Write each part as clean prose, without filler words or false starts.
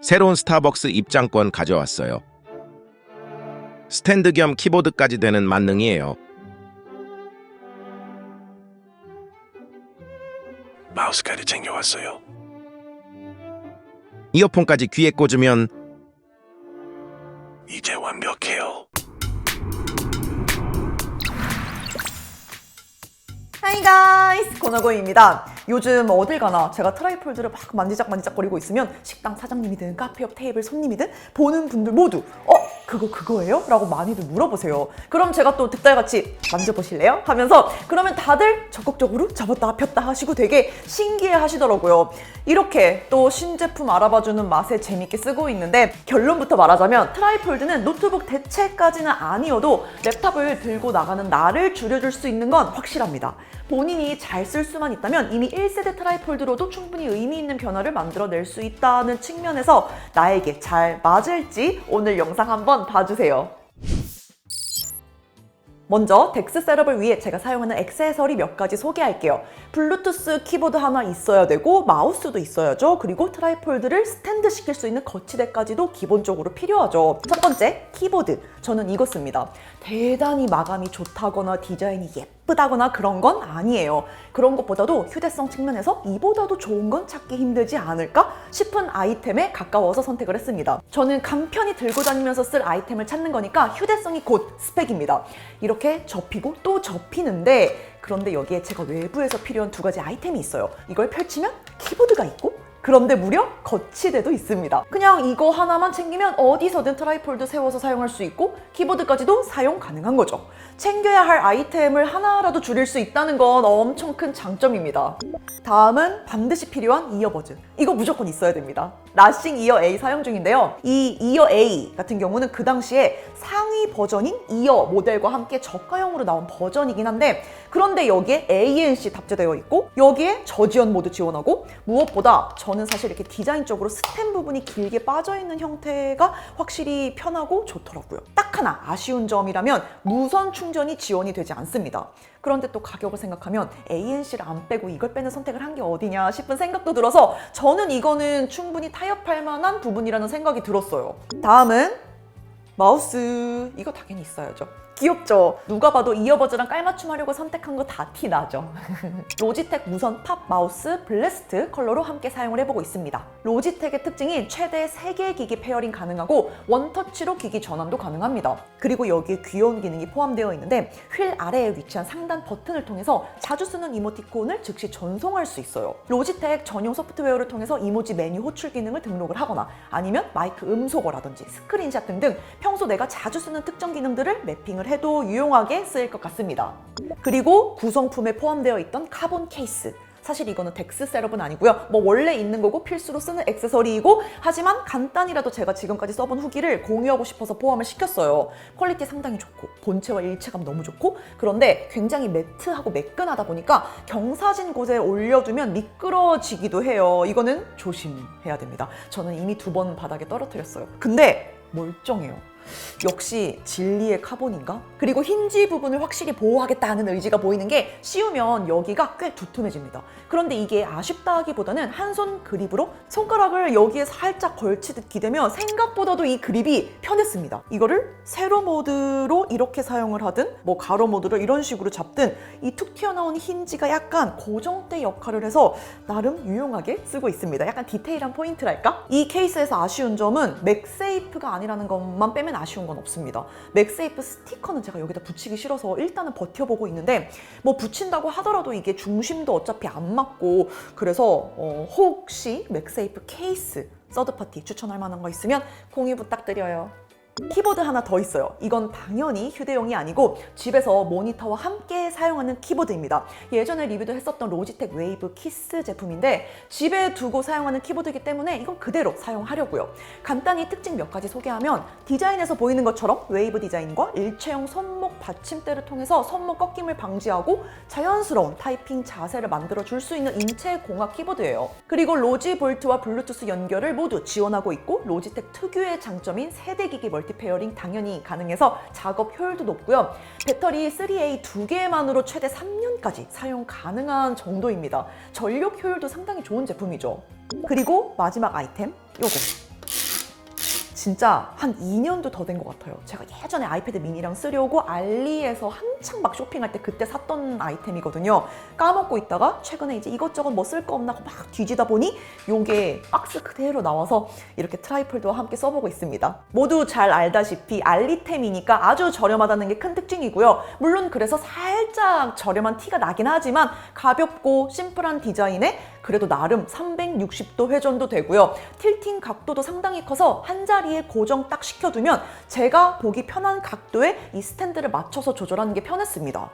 새로운 스타벅스 입장권 가져왔어요. 스탠드 겸 키보드까지 되는 만능이에요. 마우스까지 챙겨왔어요. 이어폰까지 귀에 꽂으면 이제 완벽해요. 하이 가이스, 고너고입니다. 요즘 어딜 가나 제가 트라이폴드를 막 만지작거리고 있으면 식당 사장님이든 카페 옆 테이블 손님이든 보는 분들 모두 그거예요? 라고 많이들 물어보세요. 그럼 제가 또 득달같이 만져보실래요? 하면서 그러면 다들 적극적으로 접었다 폈다 하시고 되게 신기해 하시더라고요. 이렇게 또 신제품 알아봐주는 맛에 재밌게 쓰고 있는데, 결론부터 말하자면 트라이폴드는 노트북 대체까지는 아니어도 랩탑을 들고 나가는 나를 줄여줄 수 있는 건 확실합니다. 본인이 잘 쓸 수만 있다면 이미 1세대 트라이폴드로도 충분히 의미 있는 변화를 만들어낼 수 있다는 측면에서 나에게 잘 맞을지 오늘 영상 한번 봐주세요. 먼저 덱스 셋업을 위해 제가 사용하는 액세서리 몇 가지 소개할게요. 블루투스 키보드 하나 있어야 되고 마우스도 있어야죠. 그리고 트라이폴드를 스탠드 시킬 수 있는 거치대까지도 기본적으로 필요하죠. 첫 번째, 키보드. 저는 이거 씁니다. 대단히 마감이 좋다거나 디자인이 예쁘다거나 그런 건 아니에요. 그런 것보다도 휴대성 측면에서 이보다도 좋은 건 찾기 힘들지 않을까 싶은 아이템에 가까워서 선택을 했습니다. 저는 간편히 들고 다니면서 쓸 아이템을 찾는 거니까 휴대성이 곧 스펙입니다. 이렇게 접히고 또 접히는데, 그런데 여기에 제가 외부에서 필요한 두 가지 아이템이 있어요. 이걸 펼치면 키보드가 있고, 그런데 무려 거치대도 있습니다. 그냥 이거 하나만 챙기면 어디서든 트라이폴드 세워서 사용할 수 있고 키보드까지도 사용 가능한 거죠. 챙겨야 할 아이템을 하나라도 줄일 수 있다는 건 엄청 큰 장점입니다. 다음은 반드시 필요한 이어버즈. 이거 무조건 있어야 됩니다. 라싱 이어 A 사용 중인데요. 이 이어 A 같은 경우는 그 당시에 상위 버전인 이어 모델과 함께 저가형으로 나온 버전이긴 한데, 그런데 여기에 ANC 탑재되어 있고 여기에 저지연 모드 지원하고, 무엇보다 저는 사실 이렇게 디자인적으로 스템 부분이 길게 빠져있는 형태가 확실히 편하고 좋더라고요. 딱 하나 아쉬운 점이라면 무선 충전이 지원이 되지 않습니다. 그런데 또 가격을 생각하면 ANC를 안 빼고 이걸 빼는 선택을 한 게 어디냐 싶은 생각도 들어서 저는 이거는 충분히 타협할 만한 부분이라는 생각이 들었어요. 다음은 마우스. 이거 당연히 있어야죠. 귀엽죠? 누가 봐도 이어버즈랑 깔맞춤 하려고 선택한 거 다 티나죠? 로지텍 무선 팝 마우스 블래스트 컬러로 함께 사용을 해보고 있습니다. 로지텍의 특징인 최대 3개의 기기 페어링 가능하고 원터치로 기기 전환도 가능합니다. 그리고 여기에 귀여운 기능이 포함되어 있는데, 휠 아래에 위치한 상단 버튼을 통해서 자주 쓰는 이모티콘을 즉시 전송할 수 있어요. 로지텍 전용 소프트웨어를 통해서 이모지 메뉴 호출 기능을 등록을 하거나, 아니면 마이크 음소거라든지 스크린샷 등등 평소 내가 자주 쓰는 특정 기능들을 매핑을 해도 유용하게 쓰일 것 같습니다. 그리고 구성품에 포함되어 있던 카본 케이스. 사실 이거는 덱스 셋업은 아니고요. 원래 있는 거고 필수로 쓰는 액세서리이고, 하지만 간단히라도 제가 지금까지 써본 후기를 공유하고 싶어서 포함을 시켰어요. 퀄리티 상당히 좋고 본체와 일체감 너무 좋고, 그런데 굉장히 매트하고 매끈하다 보니까 경사진 곳에 올려두면 미끄러지기도 해요. 이거는 조심해야 됩니다. 저는 이미 2번 바닥에 떨어뜨렸어요. 근데 멀쩡해요. 역시 진리의 카본인가? 그리고 힌지 부분을 확실히 보호하겠다는 의지가 보이는 게, 씌우면 여기가 꽤 두툼해집니다. 그런데 이게 아쉽다 하기보다는 한 손 그립으로 손가락을 여기에 살짝 걸치듯 기대면 생각보다도 이 그립이 편했습니다. 이거를 세로 모드로 이렇게 사용을 하든 가로 모드로 이런 식으로 잡든 이 툭 튀어나온 힌지가 약간 고정대 역할을 해서 나름 유용하게 쓰고 있습니다. 약간 디테일한 포인트랄까? 이 케이스에서 아쉬운 점은 맥세이프가 아니라는 것만 빼면 아쉬운 건 없습니다. 맥세이프 스티커는 제가 여기다 붙이기 싫어서 일단은 버텨보고 있는데, 붙인다고 하더라도 이게 중심도 어차피 안 맞고, 그래서 혹시 맥세이프 케이스 서드파티 추천할 만한 거 있으면 공유 부탁드려요. 키보드 하나 더 있어요. 이건 당연히 휴대용이 아니고 집에서 모니터와 함께 사용하는 키보드입니다. 예전에 리뷰도 했었던 로지텍 웨이브 키스 제품인데, 집에 두고 사용하는 키보드이기 때문에 이건 그대로 사용하려고요. 간단히 특징 몇 가지 소개하면, 디자인에서 보이는 것처럼 웨이브 디자인과 일체형 손목 받침대를 통해서 손목 꺾임을 방지하고 자연스러운 타이핑 자세를 만들어줄 수 있는 인체 공학 키보드예요. 그리고 로지 볼트와 블루투스 연결을 모두 지원하고 있고, 로지텍 특유의 장점인 세대 기기 멀티 페어링 당연히 가능해서 작업 효율도 높고요. 배터리 3A 2개만으로 최대 3년까지 사용 가능한 정도입니다. 전력 효율도 상당히 좋은 제품이죠. 그리고 마지막 아이템, 요거. 진짜 한 2년도 더 된 것 같아요. 제가 예전에 아이패드 미니랑 쓰려고 알리에서 한창 막 쇼핑할 때 그때 샀던 아이템이거든요. 까먹고 있다가 최근에 이제 이것저것 뭐 쓸 거 없나 하고 막 뒤지다 보니 요게 박스 그대로 나와서 이렇게 트라이폴드와 함께 써보고 있습니다. 모두 잘 알다시피 알리템이니까 아주 저렴하다는 게 큰 특징이고요. 물론 그래서 살짝 저렴한 티가 나긴 하지만 가볍고 심플한 디자인에 그래도 나름 360도 회전도 되고요. 틸팅 각도도 상당히 커서 한 자리에 고정 딱 시켜두면 제가 보기 편한 각도에 이 스탠드를 맞춰서 조절하는 게 편했습니다.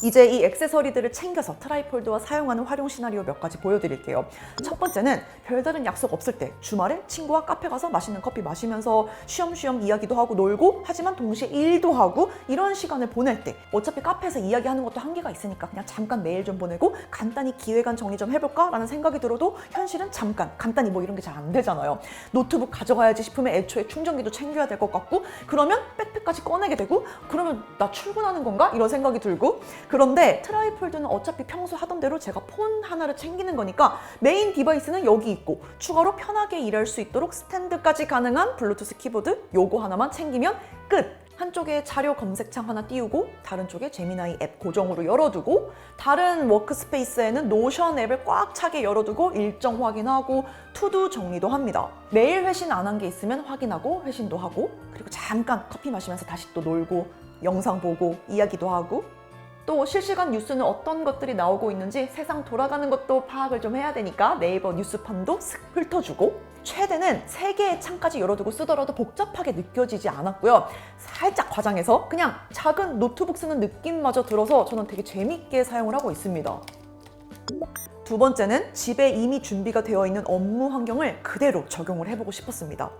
이제 이 액세서리들을 챙겨서 트라이폴드와 사용하는 활용 시나리오 몇 가지 보여드릴게요. 첫 번째는 별다른 약속 없을 때 주말에 친구와 카페 가서 맛있는 커피 마시면서 쉬엄쉬엄 이야기도 하고 놀고 하지만 동시에 일도 하고 이런 시간을 보낼 때 어차피 카페에서 이야기하는 것도 한계가 있으니까 그냥 잠깐 메일 좀 보내고 간단히 기획안 정리 좀 해볼까? 라는 생각이 들어도 현실은 잠깐 간단히 뭐 이런 게 잘 안 되잖아요. 노트북 가져가야지 싶으면 애초에 충전기도 챙겨야 될 것 같고 그러면 백팩까지 꺼내게 되고 그러면 나 출근하는 건가? 이런 생각이 들고 그런데 트라이폴드는 어차피 평소 하던 대로 제가 폰 하나를 챙기는 거니까 메인 디바이스는 여기 있고 추가로 편하게 일할 수 있도록 스탠드까지 가능한 블루투스 키보드 요거 하나만 챙기면 끝! 한쪽에 자료 검색창 하나 띄우고 다른 쪽에 제미나이 앱 고정으로 열어두고 다른 워크스페이스에는 노션 앱을 꽉 차게 열어두고 일정 확인하고 투두 정리도 합니다. 매일 회신 안 한 게 있으면 확인하고 회신도 하고 그리고 잠깐 커피 마시면서 다시 또 놀고 영상 보고 이야기도 하고 또 실시간 뉴스는 어떤 것들이 나오고 있는지 세상 돌아가는 것도 파악을 좀 해야 되니까 네이버 뉴스판도 슥 훑어주고 최대는 3개의 창까지 열어두고 쓰더라도 복잡하게 느껴지지 않았고요. 살짝 과장해서 그냥 작은 노트북 쓰는 느낌마저 들어서 저는 되게 재밌게 사용을 하고 있습니다. 두 번째는 집에 이미 준비가 되어 있는 업무 환경을 그대로 적용을 해보고 싶었습니다.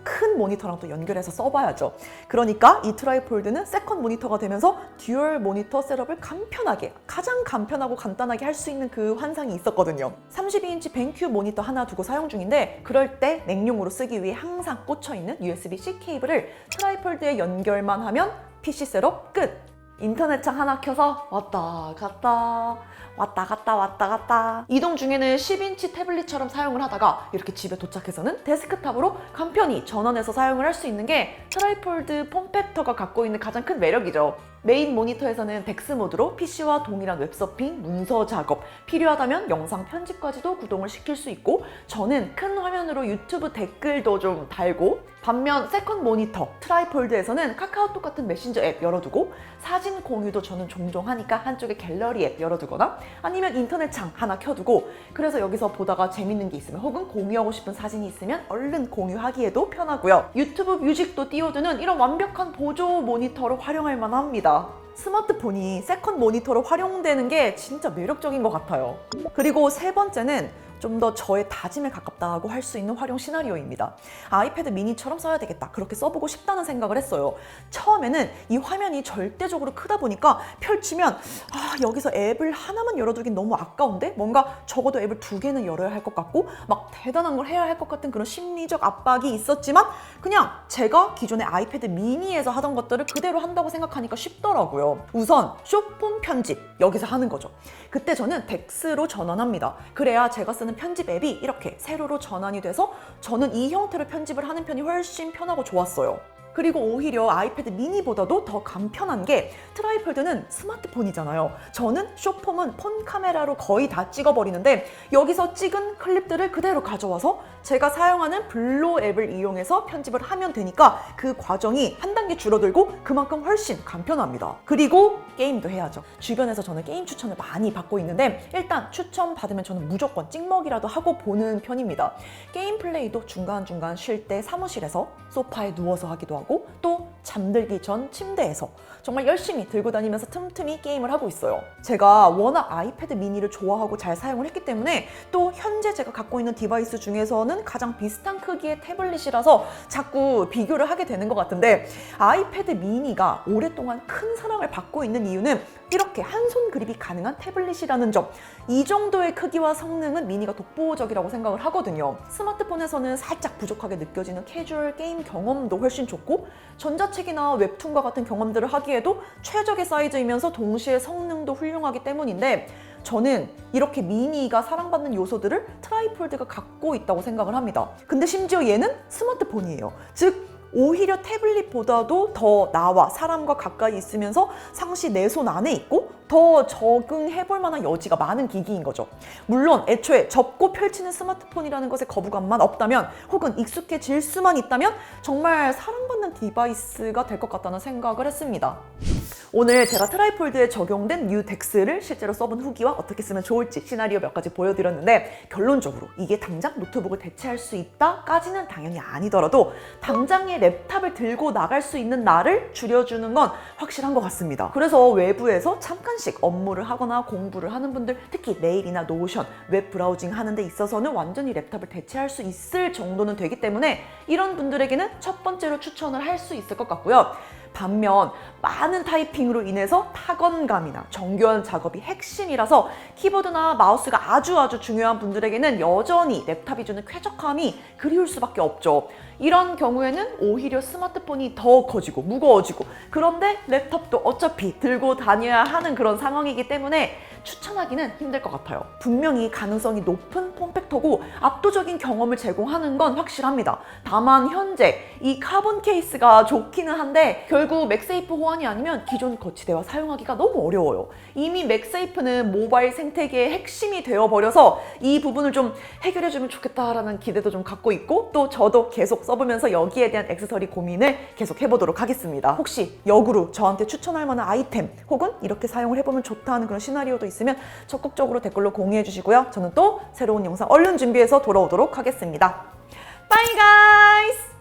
큰 모니터랑 또 연결해서 써봐야죠. 그러니까 이 트라이폴드는 세컨 모니터가 되면서 듀얼 모니터 셋업을 간편하게, 가장 간편하고 간단하게 할 수 있는 그 환상이 있었거든요. 32인치 벤큐 모니터 하나 두고 사용 중인데 그럴 때 냉용으로 쓰기 위해 항상 꽂혀있는 USB-C 케이블을 트라이폴드에 연결만 하면 PC 셋업 끝! 인터넷창 하나 켜서 왔다 갔다 왔다 갔다 왔다 갔다 이동 중에는 10인치 태블릿처럼 사용을 하다가 이렇게 집에 도착해서는 데스크탑으로 간편히 전원해서 사용을 할 수 있는 게 트라이폴드 폼팩터가 갖고 있는 가장 큰 매력이죠. 메인 모니터에서는 덱스 모드로 PC와 동일한 웹서핑, 문서 작업, 필요하다면 영상 편집까지도 구동을 시킬 수 있고 저는 큰 화면으로 유튜브 댓글도 좀 달고 반면 세컨 모니터, 트라이폴드에서는 카카오톡 같은 메신저 앱 열어두고 사진 공유도 저는 종종 하니까 한쪽에 갤러리 앱 열어두거나 아니면 인터넷 창 하나 켜두고 그래서 여기서 보다가 재밌는 게 있으면 혹은 공유하고 싶은 사진이 있으면 얼른 공유하기에도 편하고요. 유튜브 뮤직도 띄워두는 이런 완벽한 보조 모니터로 활용할 만합니다. 스마트폰이 세컨 모니터로 활용되는 게 진짜 매력적인 것 같아요. 그리고 세 번째는 좀 더 저의 다짐에 가깝다고 할 수 있는 활용 시나리오입니다. 아이패드 미니처럼 써야 되겠다. 그렇게 써보고 싶다는 생각을 했어요. 처음에는 이 화면이 절대적으로 크다 보니까 펼치면 여기서 앱을 하나만 열어두긴 너무 아까운데? 뭔가 적어도 앱을 2개는 열어야 할 것 같고 막 대단한 걸 해야 할 것 같은 그런 심리적 압박이 있었지만 그냥 제가 기존의 아이패드 미니에서 하던 것들을 그대로 한다고 생각하니까 쉽더라고요. 우선 숏폼 편집 여기서 하는 거죠. 그때 저는 덱스로 전환합니다. 그래야 제가 쓰는 편집 앱이 이렇게 세로로 전환이 돼서 저는 이 형태로 편집을 하는 편이 훨씬 편하고 좋았어요. 그리고 오히려 아이패드 미니보다도 더 간편한 게 트라이폴드는 스마트폰이잖아요. 저는 숏폼은 폰 카메라로 거의 다 찍어버리는데 여기서 찍은 클립들을 그대로 가져와서 제가 사용하는 블로 앱을 이용해서 편집을 하면 되니까 그 과정이 한 단계 줄어들고 그만큼 훨씬 간편합니다. 그리고 게임도 해야죠. 주변에서 저는 게임 추천을 많이 받고 있는데 일단 추천 받으면 저는 무조건 찍먹이라도 하고 보는 편입니다. 게임 플레이도 중간중간 쉴 때 사무실에서 소파에 누워서 하기도 하고 또 잠들기 전 침대에서 정말 열심히 들고 다니면서 틈틈이 게임을 하고 있어요. 제가 워낙 아이패드 미니를 좋아하고 잘 사용을 했기 때문에 또 현재 제가 갖고 있는 디바이스 중에서는 가장 비슷한 크기의 태블릿이라서 자꾸 비교를 하게 되는 것 같은데 아이패드 미니가 오랫동안 큰 사랑을 받고 있는 이유는 이렇게 한 손 그립이 가능한 태블릿이라는 점. 이 정도의 크기와 성능은 미니가 독보적이라고 생각을 하거든요. 스마트폰에서는 살짝 부족하게 느껴지는 캐주얼 게임 경험도 훨씬 좋고 전자책이나 웹툰과 같은 경험들을 하기에도 최적의 사이즈이면서 동시에 성능도 훌륭하기 때문인데 저는 이렇게 미니가 사랑받는 요소들을 트라이폴드가 갖고 있다고 생각을 합니다. 근데 심지어 얘는 스마트폰이에요. 즉 오히려 태블릿보다도 더 나와 사람과 가까이 있으면서 상시 내 손 안에 있고 더 적응해볼 만한 여지가 많은 기기인 거죠. 물론 애초에 접고 펼치는 스마트폰이라는 것에 거부감만 없다면 혹은 익숙해질 수만 있다면 정말 사랑받는 디바이스가 될 것 같다는 생각을 했습니다. 오늘 제가 트라이폴드에 적용된 뉴 덱스를 실제로 써본 후기와 어떻게 쓰면 좋을지 시나리오 몇 가지 보여드렸는데 결론적으로 이게 당장 노트북을 대체할 수 있다까지는 당연히 아니더라도 당장의 랩탑을 들고 나갈 수 있는 나를 줄여주는 건 확실한 것 같습니다. 그래서 외부에서 잠깐씩 업무를 하거나 공부를 하는 분들, 특히 메일이나 노션, 웹 브라우징 하는 데 있어서는 완전히 랩탑을 대체할 수 있을 정도는 되기 때문에 이런 분들에게는 첫 번째로 추천을 할 수 있을 것 같고요. 반면 많은 타이핑으로 인해서 타건감이나 정교한 작업이 핵심이라서 키보드나 마우스가 아주 중요한 분들에게는 여전히 랩탑이 주는 쾌적함이 그리울 수밖에 없죠. 이런 경우에는 오히려 스마트폰이 더 커지고 무거워지고 그런데 랩탑도 어차피 들고 다녀야 하는 그런 상황이기 때문에 추천하기는 힘들 것 같아요. 분명히 가능성이 높은 폼팩터고 압도적인 경험을 제공하는 건 확실합니다. 다만 현재 이 카본 케이스가 좋기는 한데 결국 맥세이프 호환이 아니면 기존 거치대와 사용하기가 너무 어려워요. 이미 맥세이프는 모바일 생태계의 핵심이 되어버려서 이 부분을 좀 해결해주면 좋겠다라는 기대도 좀 갖고 있고 또 저도 계속 써보면서 여기에 대한 액세서리 고민을 계속 해보도록 하겠습니다. 혹시 역으로 저한테 추천할 만한 아이템 혹은 이렇게 사용을 해보면 좋다는 그런 시나리오도 있으면 적극적으로 댓글로 공유해 주시고요. 저는 또 새로운 영상 얼른 준비해서 돌아오도록 하겠습니다. Bye guys!